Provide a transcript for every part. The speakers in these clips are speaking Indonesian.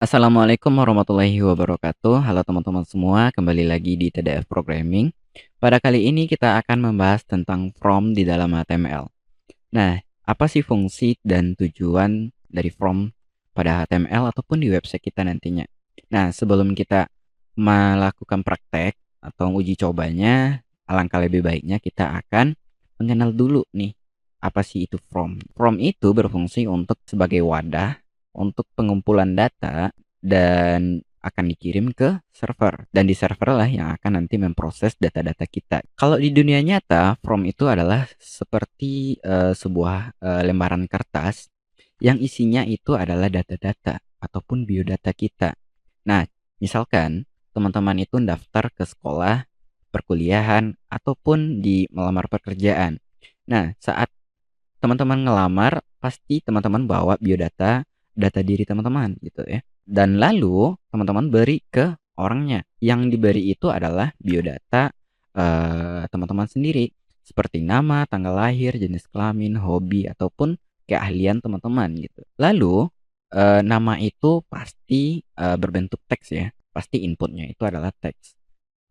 Assalamualaikum warahmatullahi wabarakatuh. Halo teman-teman semua, kembali lagi di TDF Programming. Pada kali ini kita akan membahas tentang from di dalam HTML. Nah, apa sih fungsi dan tujuan dari from pada HTML ataupun di website kita nantinya? Nah, sebelum kita melakukan praktek atau uji cobanya, alangkah lebih baiknya kita akan mengenal dulu nih, apa sih itu from. From itu berfungsi untuk sebagai wadah untuk pengumpulan data dan akan dikirim ke server, dan di server lah yang akan nanti memproses data-data kita. Kalau di dunia nyata, from itu adalah seperti sebuah lembaran kertas yang isinya itu adalah data-data ataupun biodata kita. Nah, misalkan teman-teman itu daftar ke sekolah, perkuliahan, ataupun di melamar pekerjaan. Nah, saat teman-teman ngelamar, pasti teman-teman bawa biodata, data diri teman-teman gitu ya. Dan lalu teman-teman beri ke orangnya. Yang diberi itu adalah biodata teman-teman sendiri, seperti nama, tanggal lahir, jenis kelamin, hobi, ataupun keahlian teman-teman gitu. Lalu nama itu pasti berbentuk teks ya. Pasti inputnya itu adalah teks.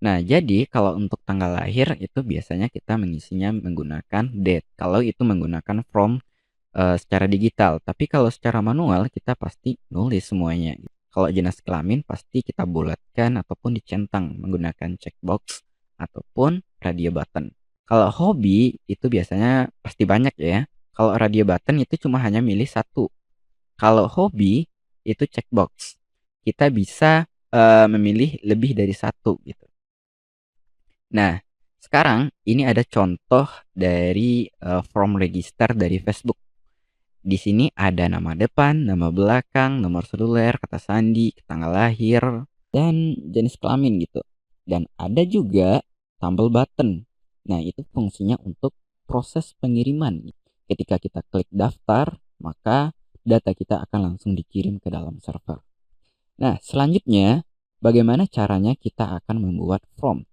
Nah, jadi kalau untuk tanggal lahir itu biasanya kita mengisinya menggunakan date. Kalau itu menggunakan from secara digital. Tapi kalau secara manual kita pasti nulis semuanya. Kalau jenis kelamin pasti kita bulatkan ataupun dicentang menggunakan checkbox ataupun radio button. Kalau hobi itu biasanya pasti banyak ya. Kalau radio button itu cuma hanya milih satu. Kalau hobi itu checkbox. Kita bisa memilih lebih dari satu gitu. Nah, sekarang ini ada contoh dari form register dari Facebook. Di sini ada nama depan, nama belakang, nomor seluler, kata sandi, tanggal lahir, dan jenis kelamin gitu. Dan ada juga tombol button. Nah, itu fungsinya untuk proses pengiriman. Ketika kita klik daftar, maka data kita akan langsung dikirim ke dalam server. Nah, selanjutnya, bagaimana caranya kita akan membuat form?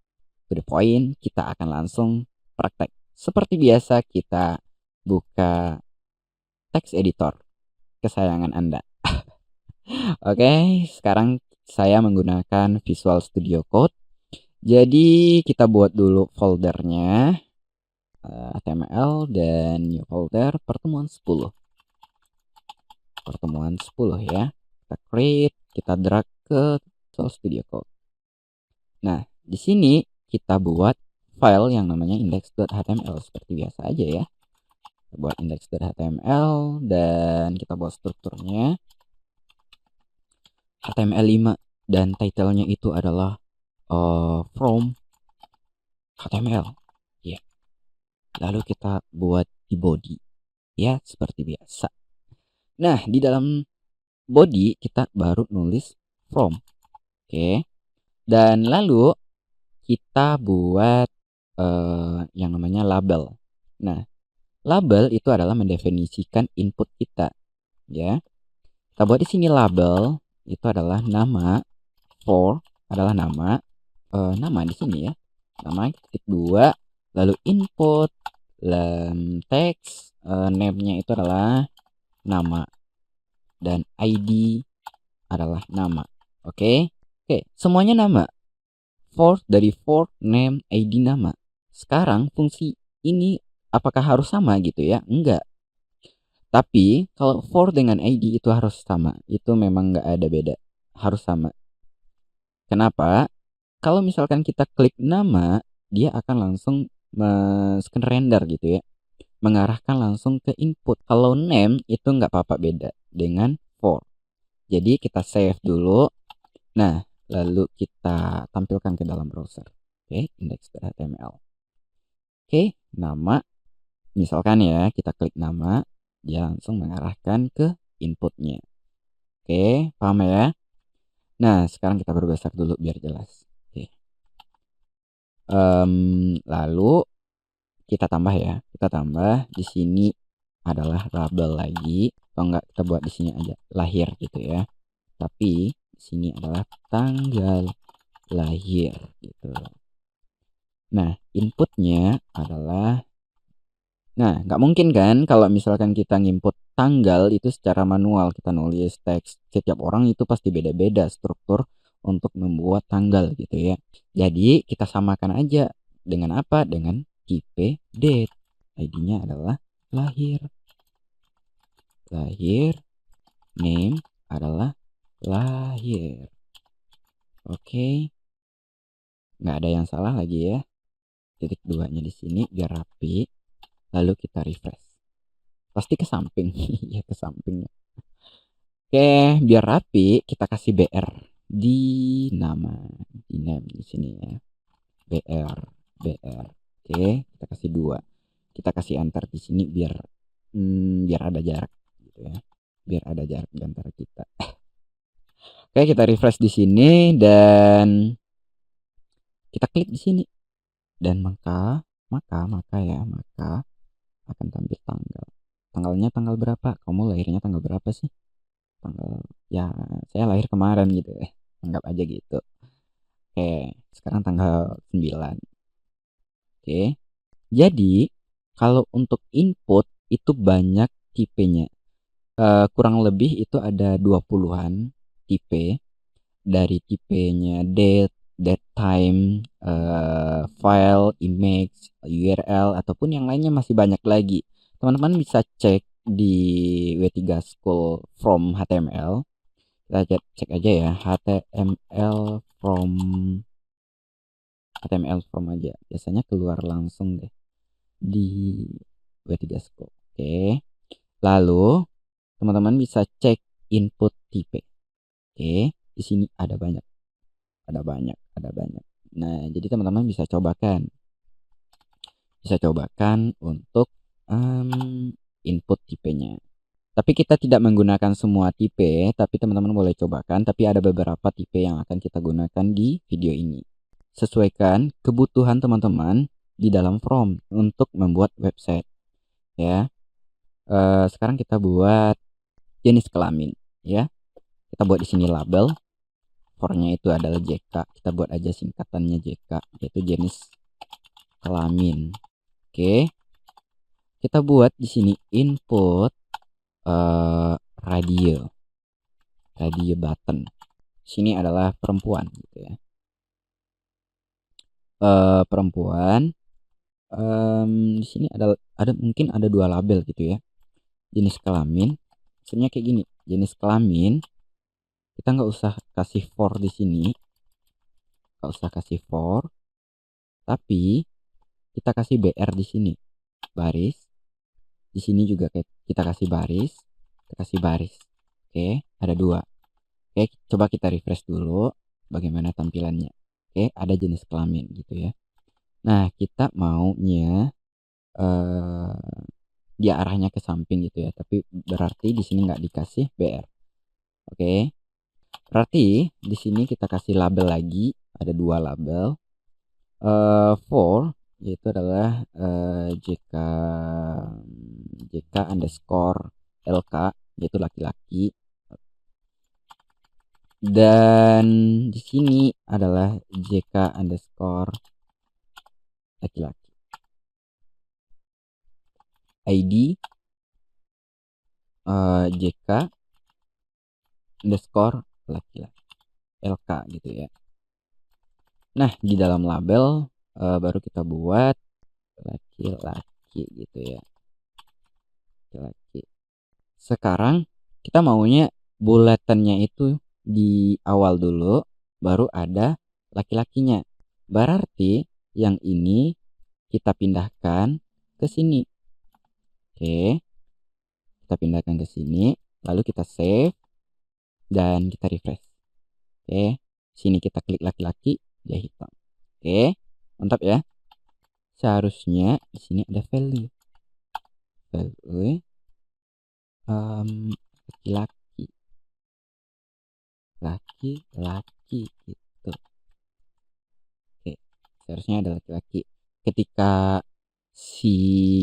To the point, kita akan langsung praktek. Seperti biasa, kita buka text editor kesayangan Anda. Oke, sekarang saya menggunakan Visual Studio Code. Jadi kita buat dulu foldernya HTML dan new folder pertemuan 10. Pertemuan 10 ya. Kita create, kita drag ke Visual Studio Code. Nah, di sini kita buat file yang namanya index.html seperti biasa aja ya. Kita buat index.html dan kita buat strukturnya HTML5 dan titlenya itu adalah from HTML ya. Lalu kita buat di body ya seperti biasa. Nah, di dalam body kita baru nulis from. Oke. Dan lalu kita buat yang namanya label. Nah, label itu adalah mendefinisikan input kita ya. Kita buat di sini label itu adalah nama, for adalah nama, nama di sini ya, nama titik 2, lalu input, teks, name-nya itu adalah nama, dan ID adalah nama. Oke, semuanya nama. For dari for, name, ID, nama. Sekarang fungsi ini apakah harus sama gitu ya? Enggak. Tapi kalau for dengan ID itu harus sama. Itu memang nggak ada beda. Harus sama. Kenapa? Kalau misalkan kita klik nama, dia akan langsung scan render gitu ya. Mengarahkan langsung ke input. Kalau name itu nggak apa-apa beda dengan for. Jadi kita save dulu. Nah, lalu kita tampilkan ke dalam browser. Oke, index.html. Oke, nama. Misalkan ya, kita klik nama, dia langsung mengarahkan ke inputnya. Oke, paham ya? Nah, sekarang kita bergeser dulu biar jelas. Oke. Lalu kita tambah ya. Kita tambah di sini adalah label lagi. Atau enggak kita buat di sini aja lahir gitu ya. Tapi di sini adalah tanggal lahir gitu. Nah, inputnya adalah, nah nggak mungkin kan kalau misalkan kita nginput tanggal itu secara manual, kita nulis teks. Setiap orang itu pasti beda-beda struktur untuk membuat tanggal gitu ya. Jadi kita samakan aja dengan apa? Dengan tipe date. ID-nya adalah lahir. Lahir, name adalah lahir. Oke. Nggak ada yang salah lagi ya. Titik 2-nya di sini biar rapi. Lalu kita refresh. Pasti ke samping. Ya, ke sampingnya. Oke, biar rapi kita kasih BR di nama, di name di sini ya. BR. Oke, kita kasih 2. Kita kasih enter di sini biar ada jarak gitu ya. Biar ada jarak di antara kita. Oke, kita refresh di sini dan kita klik di sini. Dan maka akan tampil tanggal. Tanggalnya tanggal berapa? Kamu lahirnya tanggal berapa sih? Tanggal, ya saya lahir kemarin gitu ya. Anggap aja gitu. Oke, sekarang tanggal 9. Oke. Jadi, kalau untuk input itu banyak tipenya. Kurang lebih itu ada 20-an tipe. Dari tipenya date time, file, image, URL, ataupun yang lainnya masih banyak lagi. Teman-teman bisa cek di W3 School from HTML. Kita cek aja ya, HTML from aja. Biasanya keluar langsung deh di W3 School. Oke. Lalu teman-teman bisa cek input tipe. Oke, di sini ada banyak. Nah, jadi teman-teman bisa cobakan untuk input tipenya. Tapi kita tidak menggunakan semua tipe, tapi teman-teman boleh cobakan. Tapi ada beberapa tipe yang akan kita gunakan di video ini. Sesuaikan kebutuhan teman-teman di dalam form untuk membuat website. Ya, sekarang kita buat jenis kelamin. Ya, kita buat di sini label. Formnya itu adalah JK. Kita buat aja singkatannya JK, yaitu jenis kelamin. Oke. Kita buat di sini input radio button. Sini adalah perempuan gitu ya. Perempuan. Di sini ada mungkin ada 2 label gitu ya. Jenis kelamin. Maksudnya kayak gini. Jenis kelamin. Kita nggak usah kasih for di sini. Nggak usah kasih for. Tapi kita kasih BR di sini. Baris. Di sini juga kita kasih baris. Oke, ada 2. Oke, coba kita refresh dulu bagaimana tampilannya. Oke, ada jenis kelamin gitu ya. Nah, kita maunya dia arahnya ke samping gitu ya. Tapi berarti di sini nggak dikasih BR. Oke. Berarti di sini kita kasih label lagi, ada 2 label. For yaitu adalah JK underscore LK, yaitu laki-laki. Dan di sini adalah JK underscore laki-laki. ID JK underscore laki-laki LK gitu ya. Nah, di dalam label baru kita buat laki-laki gitu ya. Laki-laki. Sekarang kita maunya buletannya itu di awal dulu, baru ada laki-lakinya. Berarti yang ini kita pindahkan ke sini. Oke. Kita pindahkan ke sini, lalu kita save dan kita refresh. Oke. Sini kita klik laki-laki, dia hitam. Oke. Mantap ya. Seharusnya di sini ada value. Laki-laki gitu. Oke, seharusnya ada laki-laki. Ketika si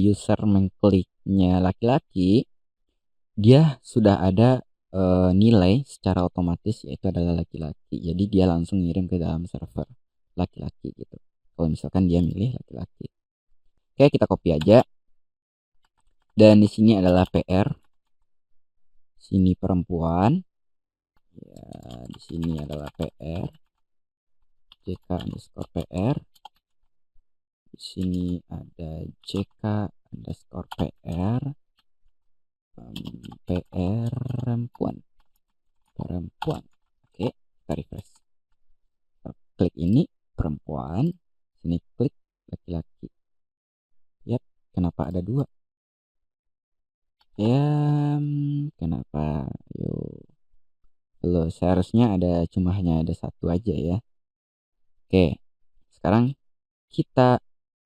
user mengkliknya laki-laki, dia sudah ada nilai secara otomatis, yaitu adalah laki-laki. Jadi dia langsung ngirim ke dalam server laki-laki gitu. Kalau misalkan dia milih laki-laki. Oke, kita copy aja. Dan di sini adalah PR. Sini perempuan. Ya, di sini adalah PR. JK_PR. Di sini ada JK_PR. Perempuan. Oke, kita refresh. Klik ini perempuan, sini klik laki-laki. Yap, kenapa ada dua? Ya, kenapa? Yuk. Loh, seharusnya cuma hanya ada satu aja ya. Oke, sekarang kita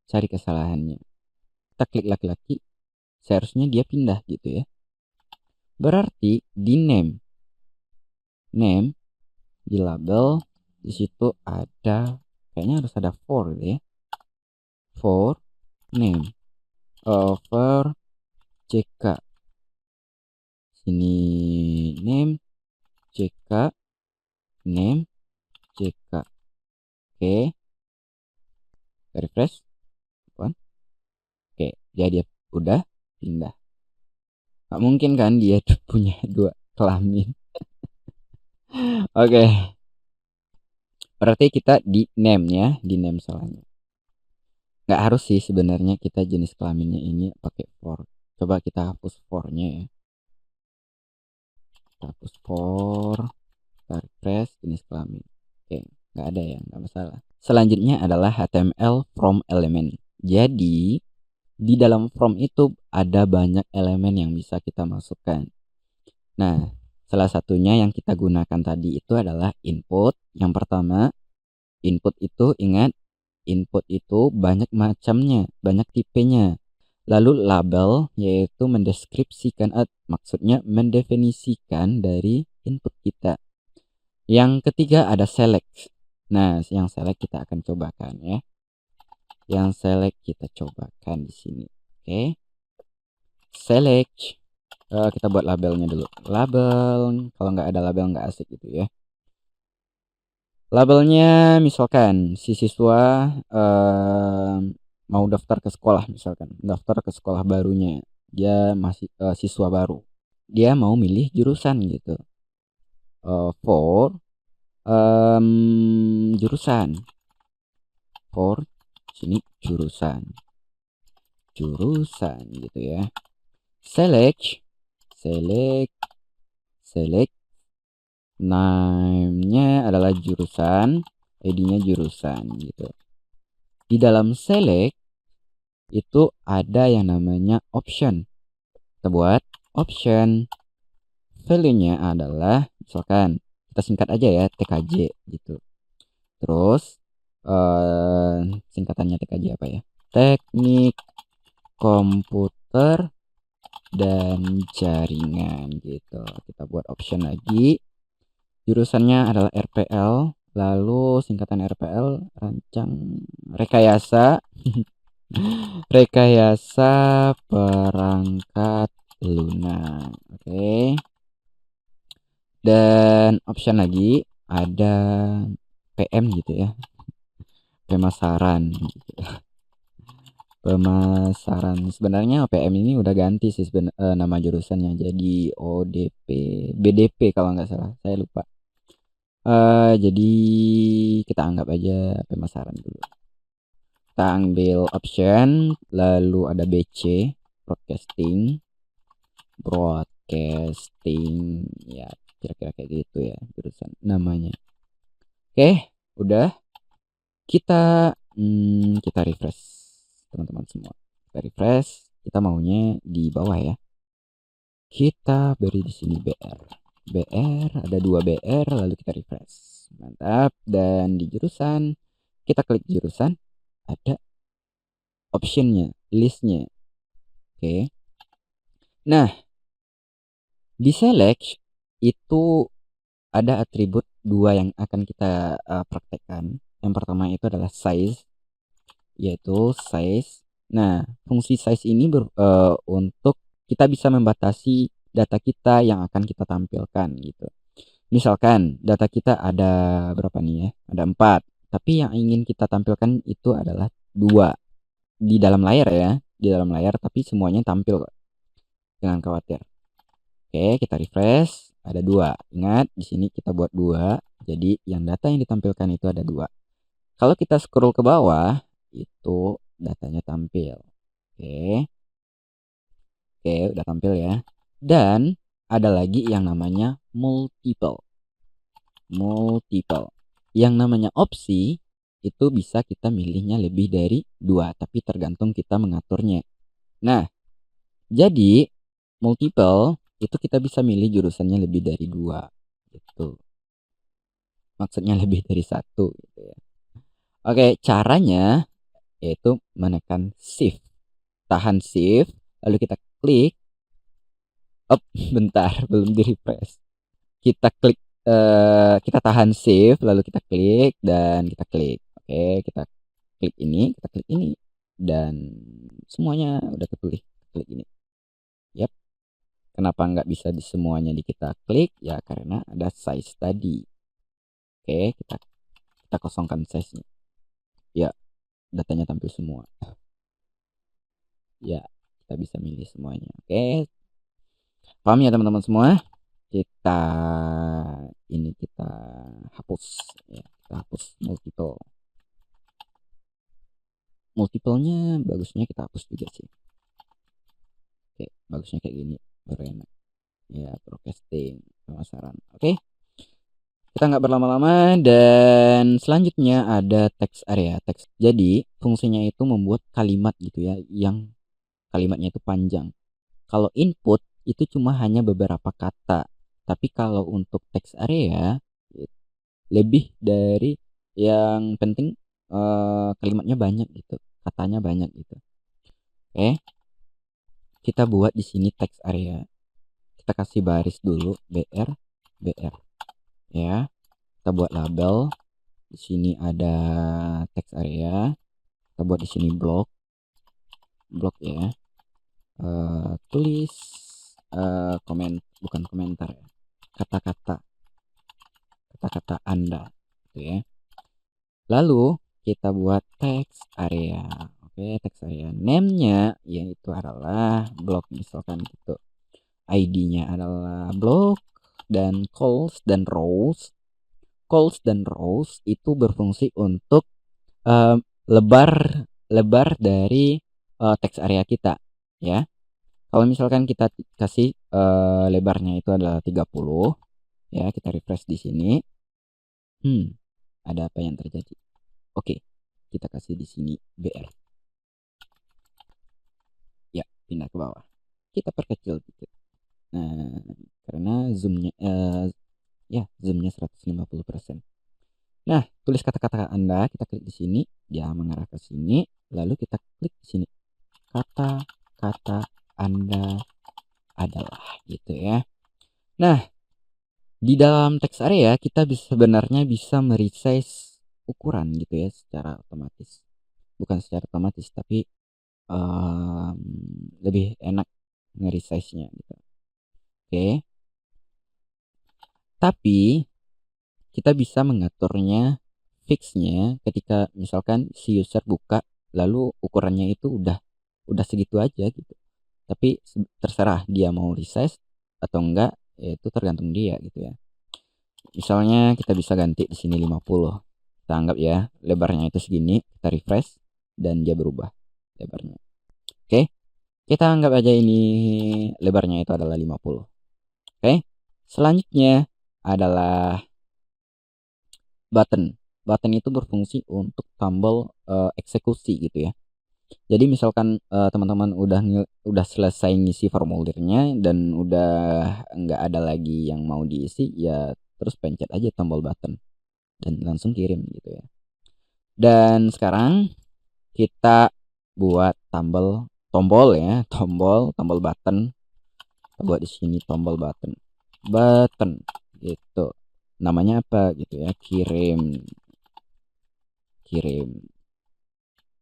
cari kesalahannya. Kita klik laki-laki, seharusnya dia pindah gitu ya. Berarti di name di label di situ ada, kayaknya harus ada for gitu ya. For name over JK. Sini name JK. Oke, refresh. Oke, jadi udah pindah. Gak mungkin kan dia punya dua kelamin. Oke, berarti kita di name ya, di name salahnya. Nggak harus sih sebenarnya kita jenis kelaminnya ini pakai for. Coba kita hapus for-nya ya. Kita hapus for, kita refresh jenis kelamin. Oke, nggak ada ya, nggak masalah. Selanjutnya adalah HTML from element. Jadi di dalam from itu ada banyak elemen yang bisa kita masukkan. Nah, salah satunya yang kita gunakan tadi itu adalah input. Yang pertama, input itu ingat, input itu banyak macamnya, banyak tipenya. Lalu label yaitu mendeskripsikan, maksudnya mendefinisikan dari input kita. Yang ketiga ada select. Nah, yang select kita akan cobakan ya. Yang select kita cobakan di sini. Oke. Select. Kita buat labelnya dulu. Label, kalau nggak ada label nggak asik gitu ya. Labelnya misalkan si siswa mau daftar ke sekolah, misalkan daftar ke sekolah barunya, dia masih siswa baru, dia mau milih jurusan gitu. For jurusan, for sini jurusan gitu ya. Select name-nya adalah jurusan, ID-nya jurusan gitu. Di dalam select itu ada yang namanya option. Kita buat option. Value-nya adalah misalkan kita singkat aja ya, TKJ gitu. Terus singkatannya TKJ apa ya? Teknik komputer dan jaringan gitu. Kita buat option lagi. Jurusannya adalah RPL, lalu singkatan RPL rancang rekayasa rekayasa perangkat lunak. Oke. Dan option lagi ada PM gitu ya. Pemasaran gitu. Pemasaran. Sebenarnya PM ini udah ganti sih nama jurusannya jadi ODP, BDP kalau nggak salah. Saya lupa. Jadi kita anggap aja pemasaran dulu. Kita ambil option, lalu ada BC, broadcasting ya, kira-kira kayak gitu ya jurusan namanya. Oke, udah kita refresh teman-teman semua. Kita refresh, kita maunya di bawah ya. Kita beri di sini BR, ada 2 BR, lalu kita refresh. Mantap. Dan di jurusan kita klik jurusan, ada optionnya, listnya. Oke. Nah, di select itu ada atribut 2 yang akan kita praktekkan. Yang pertama itu adalah size, yaitu size. Nah, fungsi size ini untuk kita bisa membatasi data kita yang akan kita tampilkan gitu. Misalkan data kita ada berapa nih ya? Ada 4. Tapi yang ingin kita tampilkan itu adalah 2 di dalam layar ya, di dalam layar, tapi semuanya tampil kok. Jangan khawatir. Oke, kita refresh. Ada 2. Ingat, di sini kita buat 2. Jadi yang data yang ditampilkan itu ada 2. Kalau kita scroll ke bawah, itu datanya tampil. Oke. Oke, udah tampil ya. Dan ada lagi yang namanya multiple. Multiple. Yang namanya opsi itu bisa kita milihnya lebih dari 2, tapi tergantung kita mengaturnya. Nah, jadi multiple itu kita bisa milih jurusannya lebih dari 2 gitu. Maksudnya lebih dari 1 gitu ya. Oke, caranya yaitu menekan shift. Tahan shift, lalu kita klik. Bentar, belum di refresh. Kita klik, kita tahan shift, lalu kita klik dan kita klik. Oke, kita klik ini, dan semuanya udah kepilih. Klik ini. Yap. Kenapa nggak bisa di semuanya kita klik? Ya karena ada size tadi. Oke, kita kosongkan size-nya. Ya, datanya tampil semua. Ya, kita bisa milih semuanya. Oke. Paham ya teman-teman semua? Kita hapus ya, kita hapus multiplenya. Bagusnya kita hapus juga sih. Oke, bagusnya kayak gini baru enak ya, broadcasting pemasaran. Oke, kita nggak berlama-lama, dan selanjutnya ada text area. Teks, jadi fungsinya itu membuat kalimat gitu ya, yang kalimatnya itu panjang. Kalau input itu cuma hanya beberapa kata, tapi kalau untuk text area lebih dari, yang penting kalimatnya banyak gitu, katanya banyak gitu. Oke, kita buat di sini text area. Kita kasih baris dulu, BR ya. Kita buat label. Di sini ada text area. Kita buat di sini blok ya. Tulis bukan komentar ya. Kata-kata Anda gitu ya. Lalu kita buat text area. Oke, text area. Name-nya yaitu adalah blog misalkan gitu. ID-nya adalah blog, dan calls dan rows. Calls dan rows itu berfungsi untuk lebar dari text area kita ya. Kalau misalkan kita kasih lebarnya itu adalah 30 ya, kita refresh di sini. Ada apa yang terjadi? Oke, kita kasih di sini BR. Ya, pindah ke bawah. Kita perkecil dikit. Nah, karena zoomnya zoomnya 150%. Nah, tulis kata-kata Anda, kita klik di sini, dia mengarah ke sini, lalu kita klik di sini. Kata-kata Anda adalah gitu ya. Nah, di dalam text area kita sebenarnya bisa meresize ukuran gitu ya secara otomatis. Bukan secara otomatis, tapi lebih enak ngeresize-nya gitu. Oke. Tapi kita bisa mengaturnya, fixnya ketika misalkan si user buka lalu ukurannya itu udah segitu aja gitu. Tapi terserah dia mau resize atau enggak, ya itu tergantung dia gitu ya. Misalnya kita bisa ganti di sini 50. Kita anggap ya lebarnya itu segini, kita refresh dan dia berubah lebarnya. Oke. Kita anggap aja ini lebarnya itu adalah 50. Oke. Selanjutnya adalah button. Button itu berfungsi untuk tombol eksekusi gitu ya. Jadi misalkan teman-teman udah selesai ngisi formulirnya dan udah nggak ada lagi yang mau diisi, ya terus pencet aja tombol button dan langsung kirim gitu ya. Dan sekarang kita buat tombol ya, tombol button. Kita buat di sini tombol button gitu. Namanya apa gitu ya, kirim.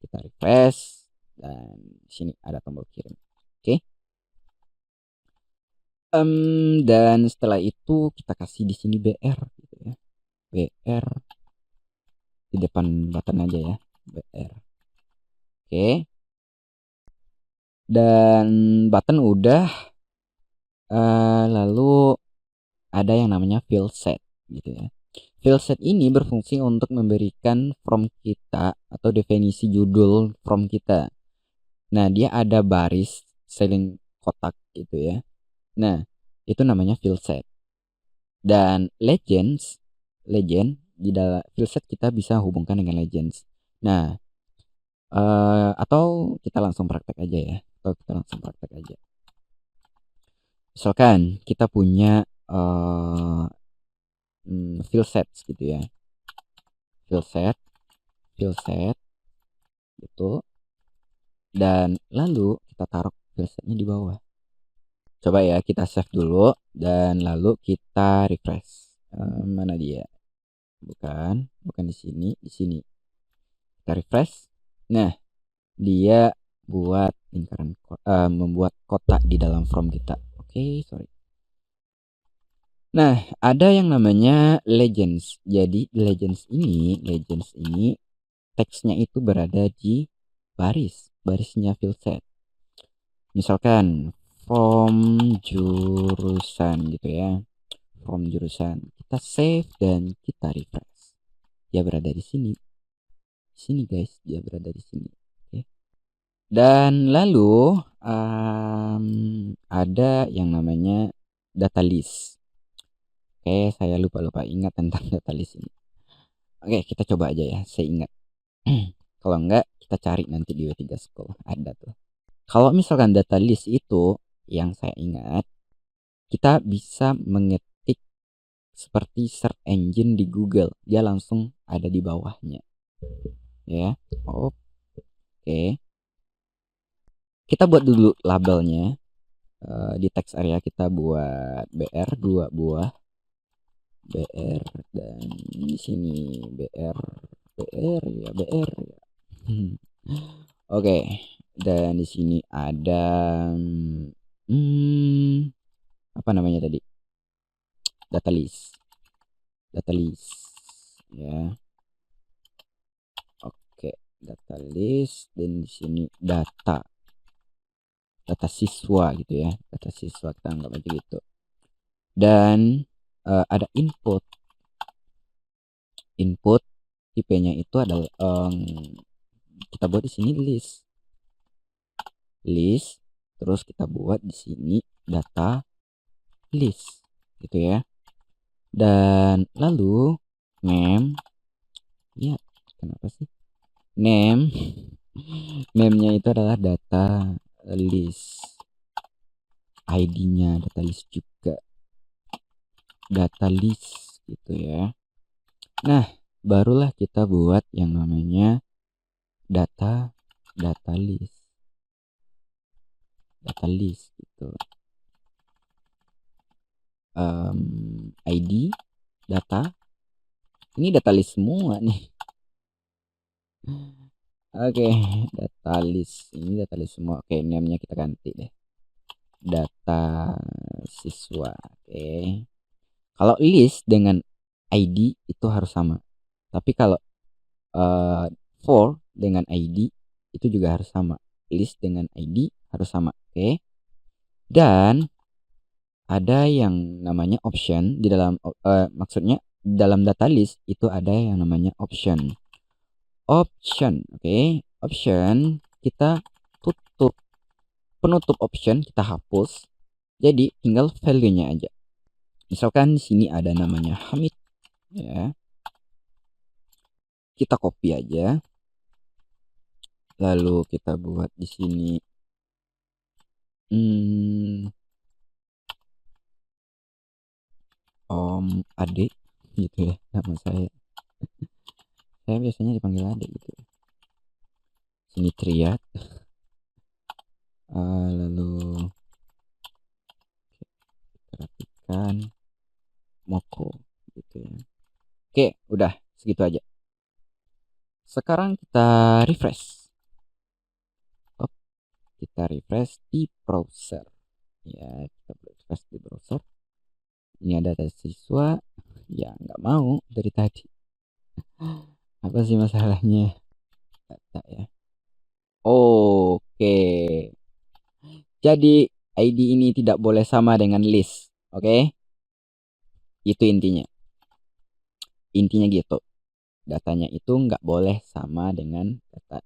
Kita refresh dan di sini ada tombol kirim. Oke. Dan setelah itu kita kasih di sini BR gitu ya. BR di depan button aja ya, BR. Oke. Dan button udah. Lalu ada yang namanya field set gitu ya. Field set ini berfungsi untuk memberikan from kita atau definisi judul from kita. Nah, dia ada baris saling kotak gitu ya. Nah, itu namanya field set. Dan legend di dalam field set kita bisa hubungkan dengan legends. Nah, atau kita langsung praktek aja ya. Misalkan kita punya field sets gitu ya. Field set gitu. Dan lalu kita taruh field setnya di bawah. Coba ya kita save dulu dan lalu kita refresh. Mana dia? Bukan di sini, di sini. Kita refresh. Nah, dia buat lingkaran membuat kotak di dalam from kita. Oke, sorry. Nah, ada yang namanya legends. Jadi legends ini teksnya itu berada di barisnya field set. Misalkan from jurusan gitu ya. From jurusan. Kita save dan kita refresh. Dia berada di sini. Di sini guys, dia berada di sini. Oke. Dan lalu ada yang namanya data list. Oke, saya lupa ingat tentang data list ini. Oke, kita coba aja ya, saya ingat. Kalau enggak, kita cari nanti di W3 School. Ada tuh. Kalau misalkan data list itu yang saya ingat, kita bisa mengetik seperti search engine di Google. Dia langsung ada di bawahnya. Ya. Oke. Kita buat dulu labelnya. Di text area kita buat BR 2 buah. BR dan di sini BR ya. Oke, dan di sini ada apa namanya tadi? Data list ya. Oke, data list dan di sini data siswa gitu ya. Data siswa kita anggap aja gitu. Dan ada input tipenya itu adalah kita buat di sini list terus kita buat di sini data list gitu ya. Dan lalu name ya, kenapa sih name-nya itu adalah data list, ID-nya data list juga, data list gitu ya. Nah, barulah kita buat yang namanya data list gitu. ID data ini data list semua nih. Oke, data list ini data list semua. Oke, name-nya kita ganti deh, data siswa. Oke, kalau list dengan ID itu harus sama, tapi kalau for dengan ID itu juga harus sama. List dengan ID harus sama. Oke, dan ada yang namanya option di dalam maksudnya dalam data list itu ada yang namanya option. Oke, option kita tutup, penutup option kita hapus, jadi tinggal value-nya aja. Misalkan di sini ada namanya Hamid ya, kita copy aja, lalu kita buat di sini Om Ade gitu ya nama saya biasanya dipanggil Ade gitu. Sini Triat, lalu perhatikan Moko gitu ya. Oke, udah segitu aja. Sekarang kita refresh. Kita refresh di browser. Ya, kita refresh di browser. Ini ada data siswa. Ya, nggak mau dari tadi. Apa sih masalahnya? Data ya. Oke. Jadi ID ini tidak boleh sama dengan list. Oke? Itu intinya. Intinya gitu. Datanya itu nggak boleh sama dengan data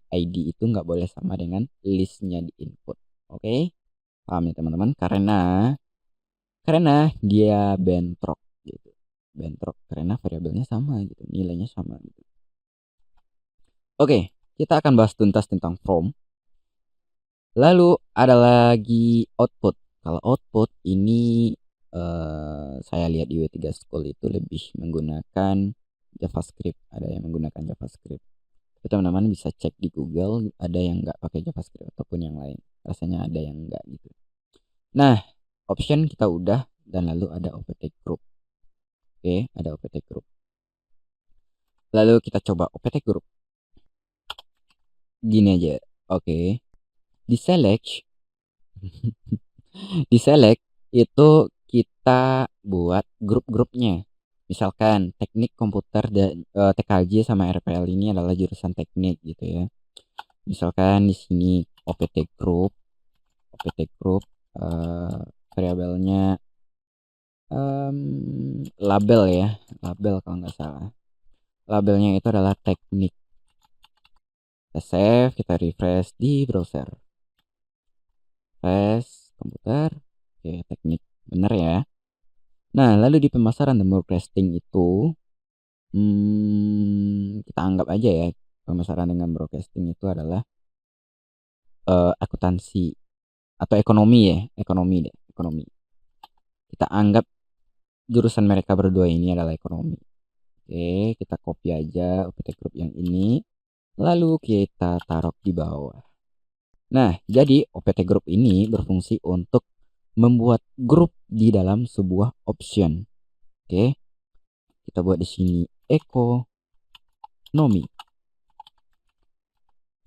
ID itu nggak boleh sama dengan listnya di input. Oke? Paham ya teman-teman? Karena dia bentrok gitu. Bentrok karena variabelnya sama gitu, nilainya sama gitu. Oke, kita akan bahas tuntas tentang from. Lalu ada lagi output. Kalau output ini saya lihat di W3 School itu lebih menggunakan JavaScript. Ada yang menggunakan JavaScript. Teman-teman bisa cek di Google, ada yang nggak pakai JavaScript ataupun yang lain. Rasanya ada yang nggak gitu. Nah, option kita udah, dan lalu ada OPT group. Oke, ada OPT group. Lalu kita coba OPT group. Gini aja. Oke. Di select di select itu kita buat grup-grupnya. Misalkan teknik komputer dan TKJ sama RPL ini adalah jurusan teknik gitu ya. Misalkan di sini OPT group variabelnya label ya, label kalau nggak salah. Labelnya itu adalah teknik. Kita save, kita refresh di browser. Refresh komputer, oke, teknik, bener ya. Nah, lalu di pemasaran dan broadcasting itu kita anggap aja ya, pemasaran dengan broadcasting itu adalah akuntansi atau ekonomi ya, ekonomi. Kita anggap jurusan mereka berdua ini adalah ekonomi. Oke, kita copy aja OPT group yang ini, lalu kita taruh di bawah. Nah, jadi OPT group ini berfungsi untuk membuat grup di dalam sebuah option. Oke, kita buat di sini ekonomi.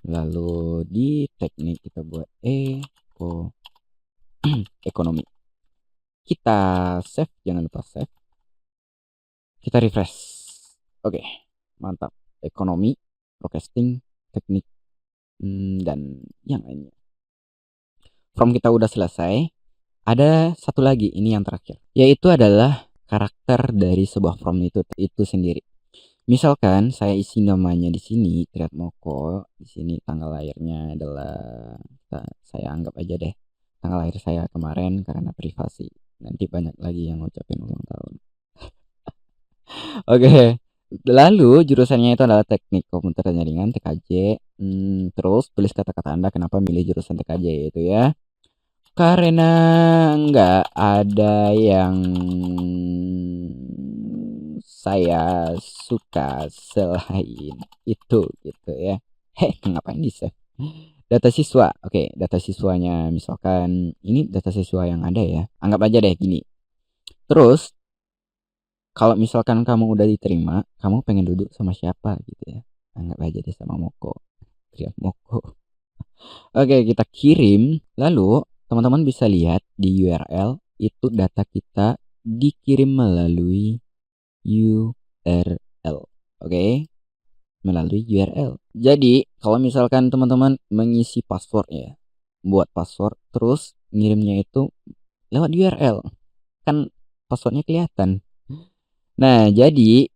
Lalu di teknik kita buat ekonomi. Kita save, jangan lupa save. Kita refresh. Oke, mantap. Ekonomi, broadcasting, teknik, dan yang lainnya. From kita udah selesai. Ada satu lagi, ini yang terakhir, yaitu adalah karakter dari sebuah from itu sendiri. Misalkan saya isi namanya di sini Triatmoko, di sini tanggal lahirnya adalah, saya anggap aja deh tanggal lahir saya kemarin karena privasi. Nanti banyak lagi yang ngucapin ulang tahun. Oke. Lalu jurusannya itu adalah teknik komputer dan jaringan TKJ. Terus tulis kata-kata Anda kenapa milih jurusan TKJ itu ya. Karena nggak ada yang saya suka selain itu gitu ya. Ngapain di save? Data siswa. Oke, data siswanya misalkan ini data siswa yang ada ya. Anggap aja deh gini. Terus kalau misalkan kamu udah diterima, kamu pengen duduk sama siapa gitu ya. Anggap aja deh sama Moko. Triat Moko. Oke, kita kirim. Lalu teman-teman bisa lihat di URL itu data kita dikirim melalui URL. Oke, melalui URL. Jadi kalau misalkan teman-teman mengisi password ya, buat password terus ngirimnya itu lewat URL, kan passwordnya kelihatan. Nah, jadi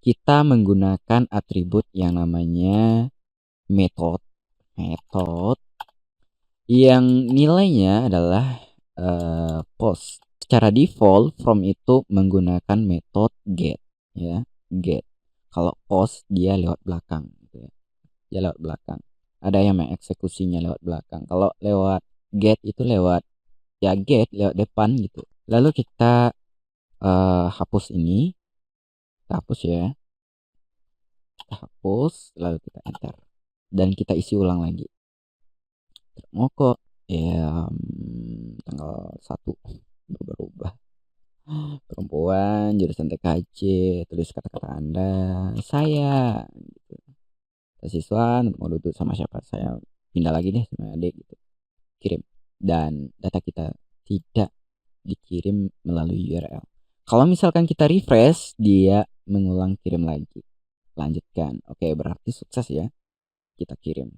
kita menggunakan atribut yang namanya method yang nilainya adalah post. Secara default from itu menggunakan metode get ya, get. Kalau post dia lewat belakang gitu ya. Dia lewat belakang. Ada yang mengeksekusinya lewat belakang. Kalau lewat get itu lewat lewat depan gitu. Lalu kita hapus ini. Kita hapus ya. Kita hapus lalu kita enter dan kita isi ulang lagi. Moko ya, tanggal 1 berubah. Perempuan, jurusan TKJ, tulis kata-kata Anda, saya gitu. Siswa mau duduk sama siapa, saya pindah lagi deh sama adik gitu. Kirim. Dan data kita tidak dikirim melalui URL. Kalau misalkan kita refresh, dia mengulang kirim lagi. Lanjutkan. Oke, berarti sukses ya. Kita kirim.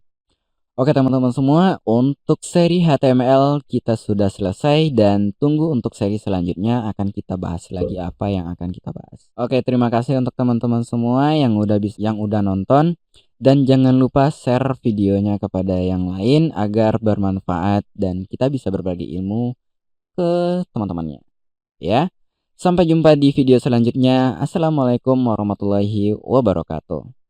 Oke teman-teman semua, untuk seri HTML kita sudah selesai dan tunggu untuk seri selanjutnya akan kita bahas lagi apa yang akan kita bahas. Oke, terima kasih untuk teman-teman semua yang udah nonton dan jangan lupa share videonya kepada yang lain agar bermanfaat dan kita bisa berbagi ilmu ke teman-temannya ya. Sampai jumpa di video selanjutnya. Assalamualaikum warahmatullahi wabarakatuh.